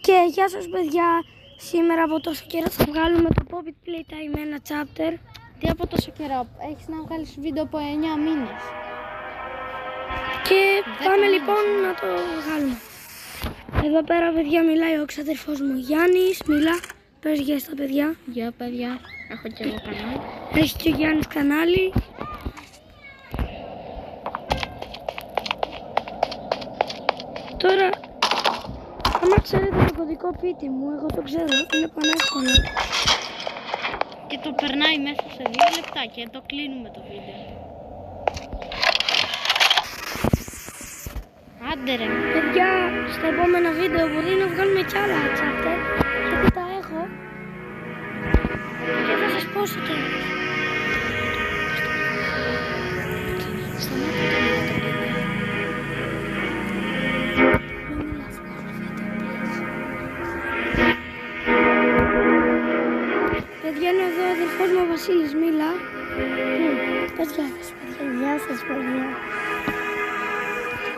Και γεια σας παιδιά, σήμερα από τόσο καιρό θα βγάλουμε το Poppit Playtime με ένα chapter. Τι από τόσο καιρό, έχεις να βγάλεις βίντεο από 9 μήνες. Και πάμε λοιπόν να το βγάλουμε. Εδώ πέρα παιδιά μιλάει ο ξαδερφός μου Γιάννης, μιλά, πες γεια στα παιδιά. Γεια παιδιά, έχω και εγώ κανάλι. Έχει και ο Γιάννης κανάλι. Τώρα, άμα ξέρετε το κωδικό πείτε μου, εγώ το ξέρω, είναι πανεύκολο. Και το περνάει μέσα σε 2 λεπτά και το κλείνουμε το βίντεο. Άντε ρε. Παιδιά, στα επόμενα βίντεο μπορεί να βγάλουμε κι άλλα chapter, γιατί τα έχω και θα σας πω στο τέλος. Παιδιά, είναι εδώ ο αδερφός μου ο Βασίλης, μίλα. Πες γεια σας παιδιά. Γεια σας παιδιά.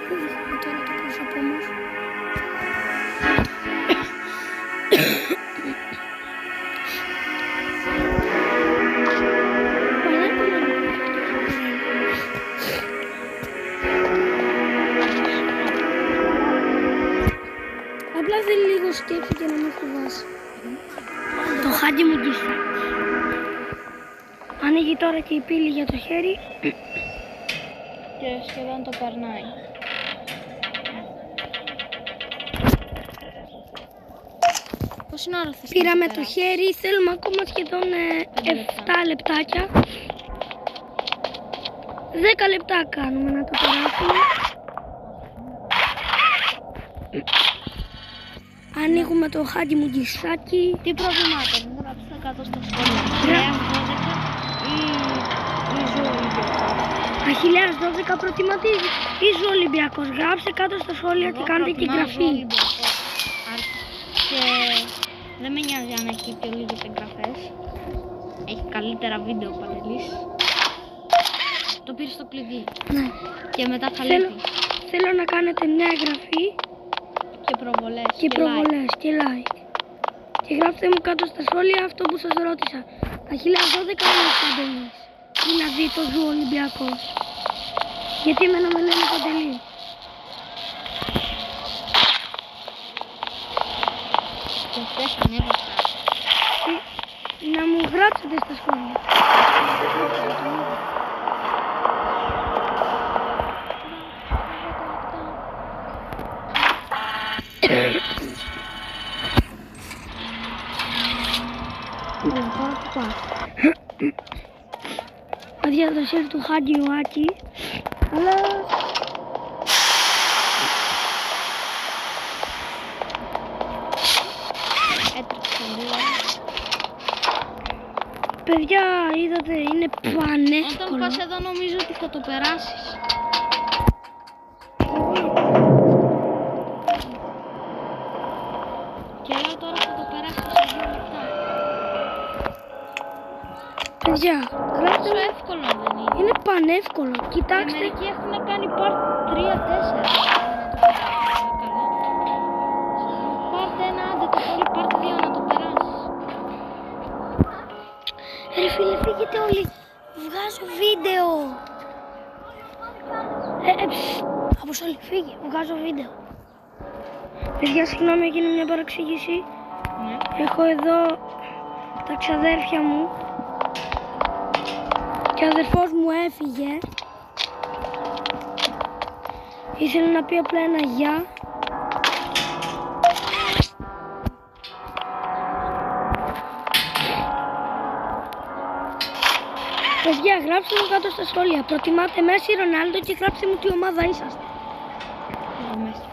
Δεν δείχνουμε τώρα το πρόσωπό μας. Απλά θέλει λίγο σκέψη και να μην φοβάσει. Το χάντι μου γκίστα. Ανοίγει τώρα και η πύλη για το χέρι. Και σχεδόν το περνάει. Πόση ώρα θες? Πήραμε το χέρι, θέλουμε ακόμα σχεδόν 7 λεπτάκια. 10 λεπτά κάνουμε να το περάσουμε. Ανοίγουμε το χάντι μου γκισάκι. Τι προβλημάτων, γράψτε κάτω στα σχόλια. Αχιλλέας 12 ή Ζωολυμπιακός. Αχιλλέας 12 προτιμάτε ή Ζωολυμπιακός. Γράψτε κάτω στα σχόλια και κάντε και εγγραφή. Και δεν με νοιάζει αν έχει πιο λίγες εγγραφές. Έχει καλύτερα βίντεο ο Παντελής. Το πήρε στο κλειδί. Ναι. Και μετά θα λείπει. Θέλω να κάνετε μια εγγραφή. Και προβολές και like. Και γράψτε μου κάτω στα σχόλια αυτό που σας ρώτησα. Αχιλλέας 12 είναι ο Παντελής. Δηλαδή το Ζωολυμπιακός. Γιατί εμένα με λένε Παντελή. Και αυτές ανέβασαν. Να μου γράψετε στα σχόλια. Παιδιά, το χέρι του χάντι ο Άκη, αλλά Έτρεξε λίγο. παιδιά, είδατε, είναι πανεύκολο. Όταν πας εδώ νομίζω ότι θα το περάσεις. Και λέω τώρα θα το περάσεις σε 2 λεπτά. Παιδιά, γράψτε Τόσο μου. εύκολο δεν είναι. Είναι πανεύκολο, κοιτάξτε. Μερικοί έχουν κάνει part 3-4. Part 1, άντε το πολύ part 2 να το περάσεις. Ρε φίλε, φύγετε όλοι. Βγάζω βίντεο. Αποστολή, φύγε, βγάζω βίντεο. Παιδιά, συγγνώμη, έγινε μια παραξήγηση. Ναι. Έχω εδώ τα ξαδέρφια μου. Και ο αδερφός μου έφυγε. Ήθελε να πει απλά ένα γεια. Παιδιά, γράψτε μου κάτω στα σχόλια. Προτιμάτε Μέση, Ρονάλντο και γράψτε μου τι ομάδα είσαστε. Εγώ μέσα.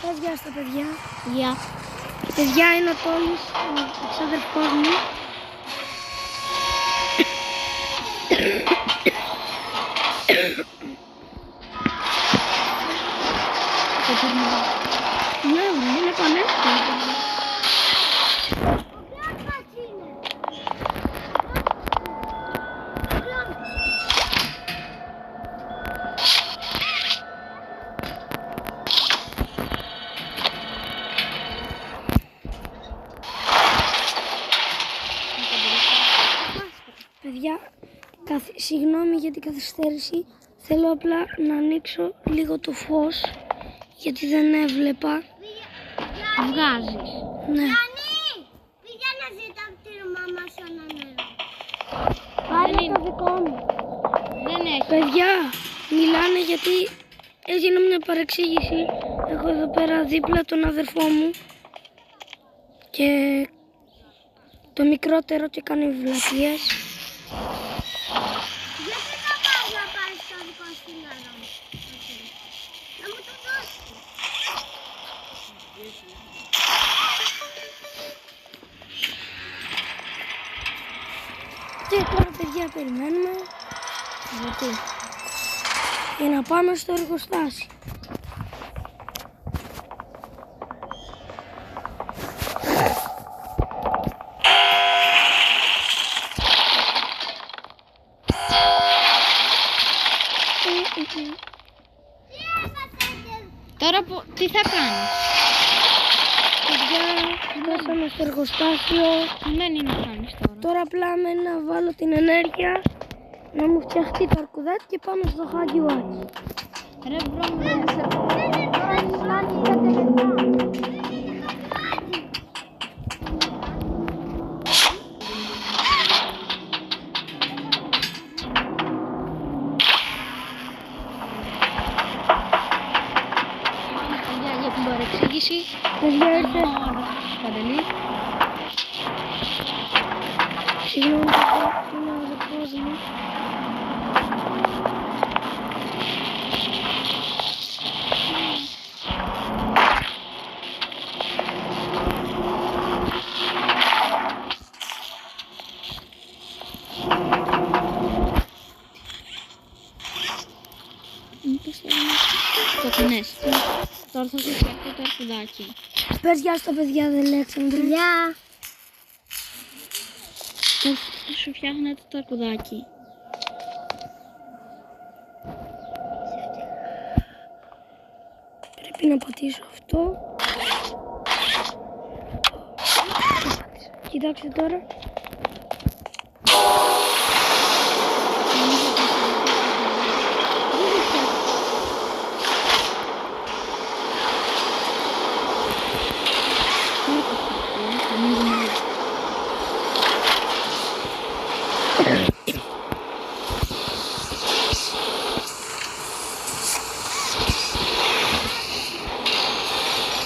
Πες γεια στα παιδιά. Γεια. Παιδιά, είναι ο Τόλης, ο ξαδερφός μου. Ναι, είναι πανεύκολο. Παιδιά, συγγνώμη για την καθυστέρηση. Θέλω απλά να ανοίξω λίγο το φως, γιατί δεν έβλεπα. Βγάζεις. Ναι. Πήγα να ζητάω από τη μαμά σου ένα νερό. Πάρε το δικό μου. Δεν έχει. Παιδιά, μιλάνε γιατί έγινε μια παρεξήγηση. Έχω εδώ πέρα δίπλα τον αδερφό μου και το μικρότερο και κάνει βλακίες. Γιατί να πάω να πάρει το δικό σου νερό. Να μου το δώσει. Και τώρα, παιδιά, περιμένουμε Γιατί. για να πάμε στο εργοστάσιο. Τώρα τι θα κάνεις. Παιδιά, φτάσαμε στο εργοστάσιο. Δεν είναι να κάνεις τώρα. Τώρα απλά με να βάλω την ενέργεια να μου φτιαχτεί το αρκουδάκι και πάμε στο χαντιουάκι. Ρε μπρο, για την παρεξήγηση. Παιδιά, ήρθε. Παντελή. Συγγνώμη, παιδιά, είναι ο αδερφός μου. Το κουνές. Τώρα θα σου φτιάξω το αρκουδάκι. Πες γεια στα παιδιά, δεν Αλέξανδρε. Γεια. Θα σου φτιάχνετε το αρκουδάκι. Πρέπει να πατήσω αυτό. Κοιτάξτε τώρα.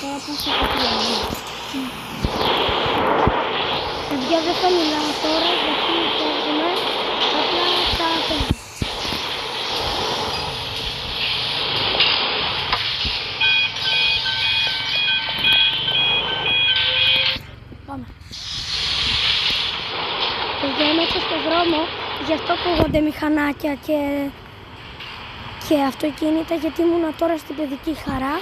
Τώρα πάω σε κατριάνι. Παιδιά, δεν θα μιλάω τώρα γιατί φεύγουμε. Απλά θα πούμε. Πάμε. Παιδιά, είμαι έξω στο δρόμο, γι' αυτό ακούγονται μηχανάκια και αυτοκίνητα, γιατί ήμουνα τώρα στην παιδική χαρά.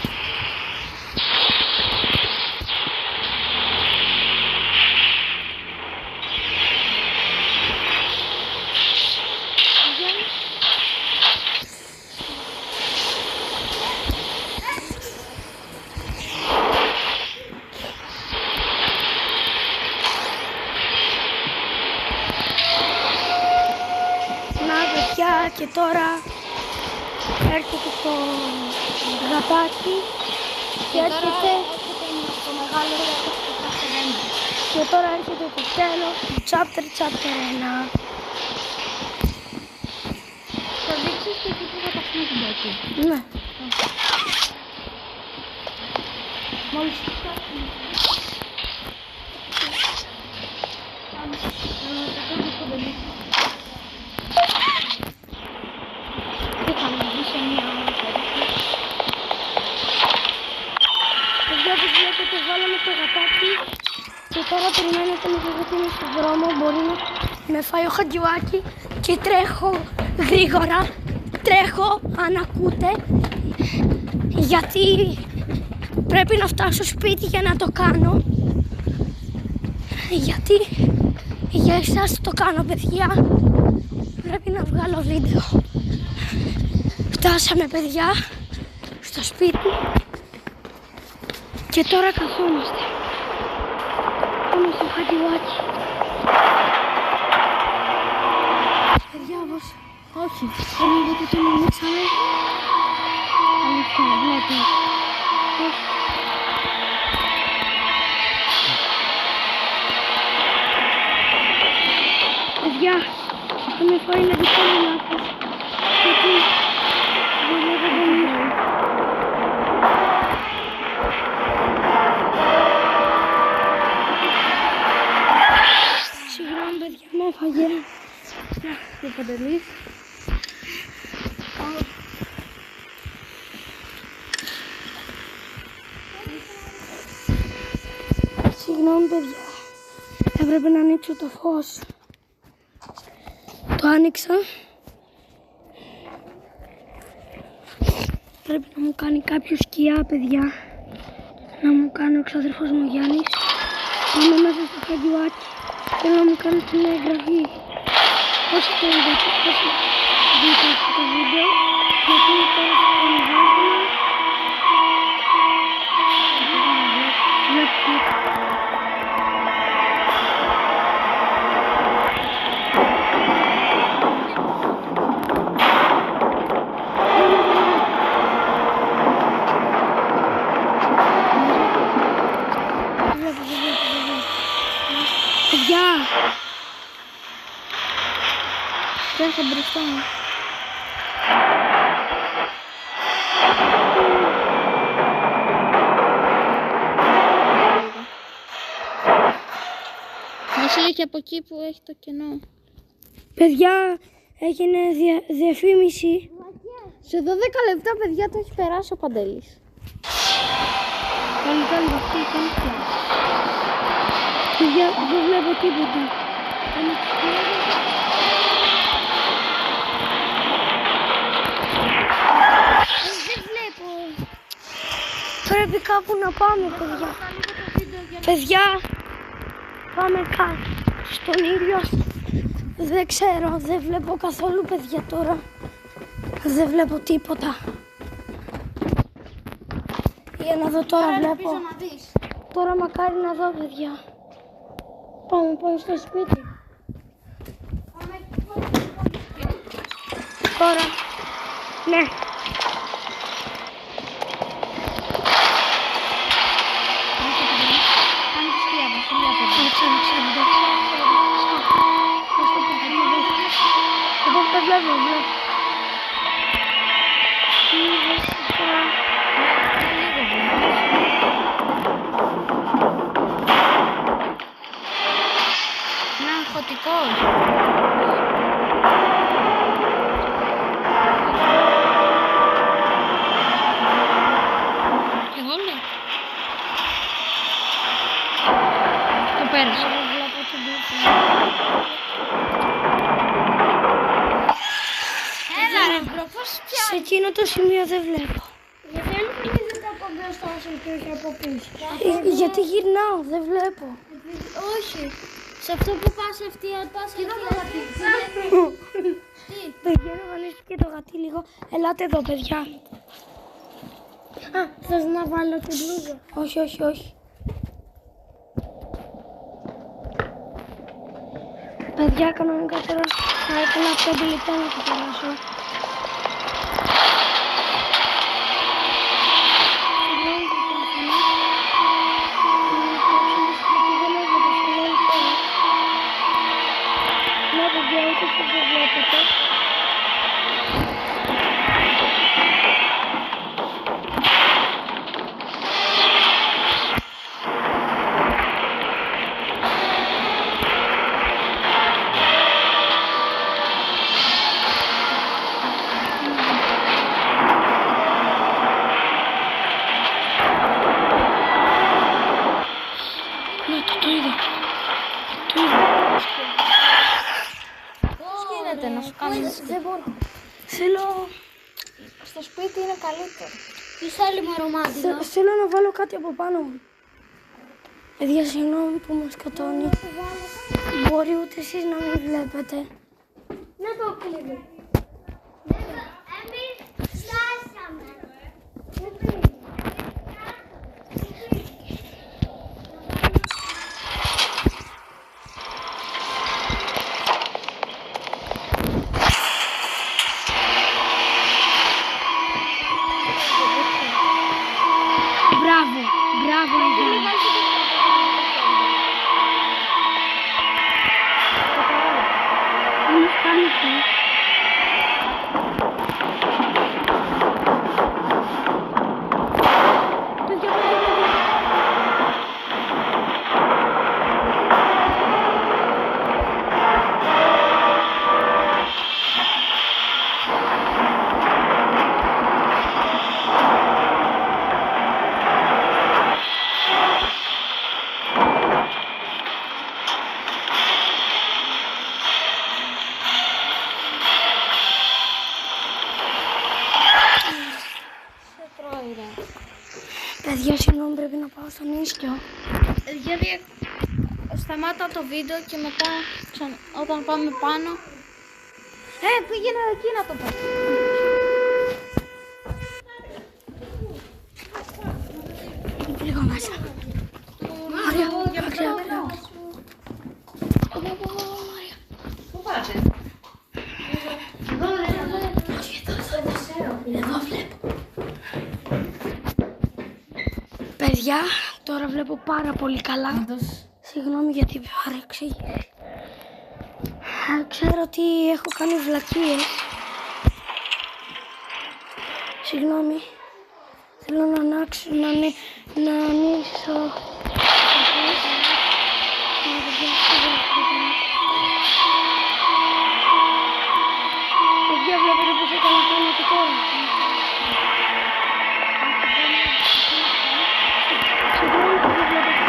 Να, παιδιά, και τώρα έρχεται το γατάκι και έρχεται Το μεγάλο ρεύμα στο κάθε ρεύμα. και τώρα έρχεται το τέλος του chapter 1. Θα δείξεις και εκεί που θα τα πούμε εκεί. Ναι. Μόλις φτιάξουμε. Και θα μου δει σε μια άλλη περίπτωση. Παιδιά, όπως βλέπετε, βάλαμε το γατάκι και τώρα περιμένετε με το γιατί είμαι στον δρόμο. Μπορεί να με φάει ο χαντιουάκι και τρέχω γρήγορα. Τρέχω, αν ακούτε, γιατί πρέπει να φτάσω σπίτι για να το κάνω. Γιατί για εσάς το κάνω, παιδιά. Πρέπει να βγάλω βίντεο. Φτάσαμε, παιδιά, στο σπίτι και τώρα καθόμαστε. Πάμε στο χαντιουάκι. διάβασε. Όχι. Περίμενε γιατί τον ανοίξαμε. Αλήθεια, βλέπεις. Παιδιά, είχαμε φάει ένα δικό μου λάθος. Γιατί δεν βλέπω πολύ. Συγγνώμη παιδιά, με έφαγε. Τι Παντελής. Συγγνώμη παιδιά, έπρεπε να ανοίξω το φως. Το άνοιξα. Πρέπει να μου κάνει κάποιο σκιά, παιδιά. Να μου κάνει ο ξαδερφός μου Γιάννης. Είμαι μέσα στο χαγιουάκι. Θέλω να μου κάνει την εγγραφή. Όσοι το είδατε, όσοι δείτε αυτό το βίντεο, γιατί τώρα θα το ανεβάζουμε. Βλέπετε. Παιδιά! Τρέχω μπροστά μου. Μας λέει και από εκεί που έχει το κενό. Παιδιά, έγινε διαφήμιση. Σε 12 λεπτά, παιδιά, το έχει περάσει ο Παντελής. Καλή αυτή, παιδιά, δεν βλέπω τίποτα. Δεν βλέπω. Πρέπει κάπου να πάμε, παιδιά. Παιδιά, πάμε κάτω στον ήλιο. Δεν ξέρω, δεν βλέπω καθόλου, παιδιά, τώρα. Δεν βλέπω τίποτα. Για να δω τώρα, βλέπω. Τώρα μακάρι να δω, παιδιά. Πάμε στο σπίτι. Τώρα, ναι. Κάνε τη σκιά μας, είναι Εγώ δεν βλέπω, είναι αγχωτικός. Και εγώ λέω. Το πέρασα. Έλα ρε μπρο, πώς πια. σε εκείνο το σημείο δεν βλέπω. Γιατί δεν φύγετε από μπροστά σου και όχι από πίσω. Γιατί γυρνάω, δεν βλέπω. Όχι. Σε αυτό που πας ευθεία, πας ευθεία. Παιδιά, εμφανίστηκε το γατί λίγο. Ελάτε εδώ, παιδιά. Α, θες να βάλω την μπλούζα. Όχι, όχι, όχι. Παιδιά, κανονικά τώρα θα ήθελα 5 λεπτά να το περάσω. Συγγνώμη που το έφανα. Δεν έχω το συγγνώμη τώρα. Ναι, παιδιά, ούτε σας δεν βλέπετε. Ναι, το είδα. Το είδα. Πώς γίνεται να σου κάνει. Δεν μπορώ. Θέλω, Στο σπίτι είναι καλύτερο. Τι θέλει με ρομάντινα. θέλω να βάλω κάτι από πάνω μου. Παιδιά, συγγνώμη που με σκοτώνει. Μπορεί ούτε εσείς να μην βλέπετε. Να το κλείνει. Εμείς φτάσαμε. στον ίσιο. Γιατί σταμάτα το βίντεο και μετά όταν πάμε πάνω. Πήγαινε εκεί να το πω. Λίγο μέσα. Ωραία, ωραία. Πού πάτε? Εδώ βλέπω. Παιδιά, τώρα βλέπω πάρα πολύ καλά. Συγγνώμη για την παρεξήγηση. Ξέρω ότι έχω κάνει βλακίες. Συγγνώμη. Θέλω να ανοίξω. Παιδιά, βλέπετε πως έκανα πάνω και τώρα. Συγγνώμη που δεν βλέπετε.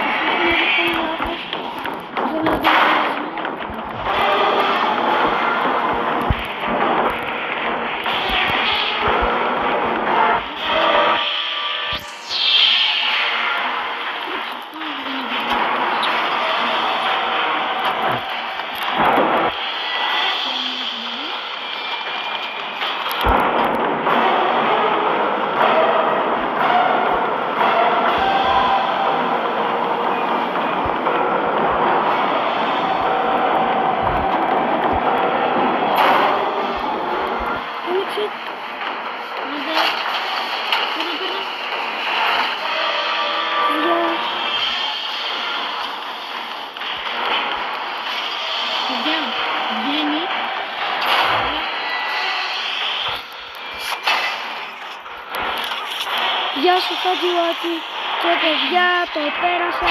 Γεια σου Φαντιουάκη και παιδιά, το πέρασα.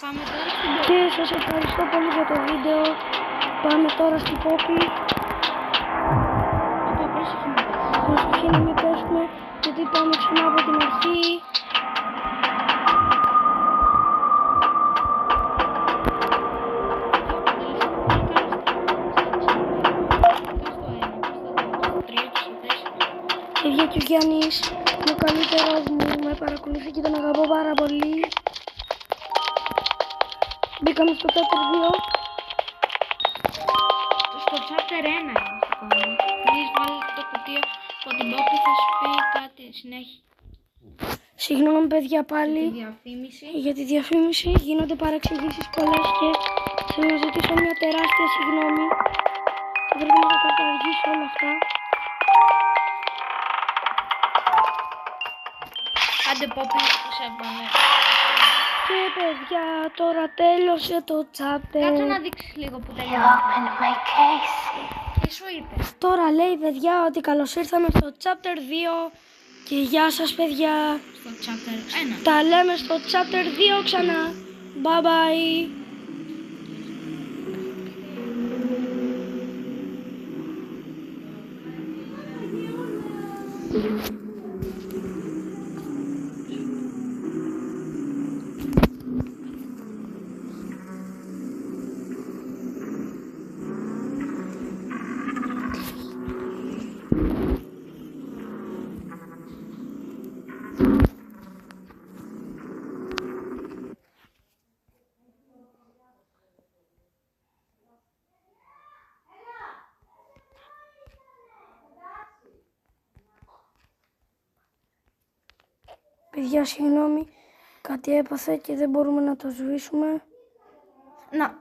Πάμε τώρα στην Και σας ευχαριστώ πολύ για το βίντεο. Πάμε τώρα στην Πόπη. Προσοχή να μην πέσουμε, γιατί πάμε ξανά από την αρχή. Παιδιά, και ο Γιάννης είναι ο καλύτερος μου, με παρακολουθεί και τον αγαπώ πάρα πολύ. Μπήκαμε στο chapter 2. Στο chapter 1 είμαστε ακόμα. Έχεις βάλει το κουτί από την Πόπη, θα σου πει κάτι συνέχεια. Συγγνώμη παιδιά Τη πάλι διαφήμιση. για τη διαφήμιση. Γίνονται παραξηγήσεις πολλές και θέλω να ζητήσω μια τεράστια συγγνώμη. Θα πρέπει να τα καταργήσω όλα αυτά. Άντε Πόπη, που σε έβαλε. Και παιδιά, τώρα τέλειωσε το chapter. Κάτσε να δείξεις λίγο που τελειώνει. Τι σου είπε? Τώρα λέει παιδιά ότι καλώς ήρθαμε στο chapter 2 και γεια σας παιδιά. Στο chapter 1. Τα λέμε στο chapter 2 ξανά. Bye bye. Παιδιά, συγγνώμη, κάτι έπαθε και δεν μπορούμε να το σβήσουμε. Να,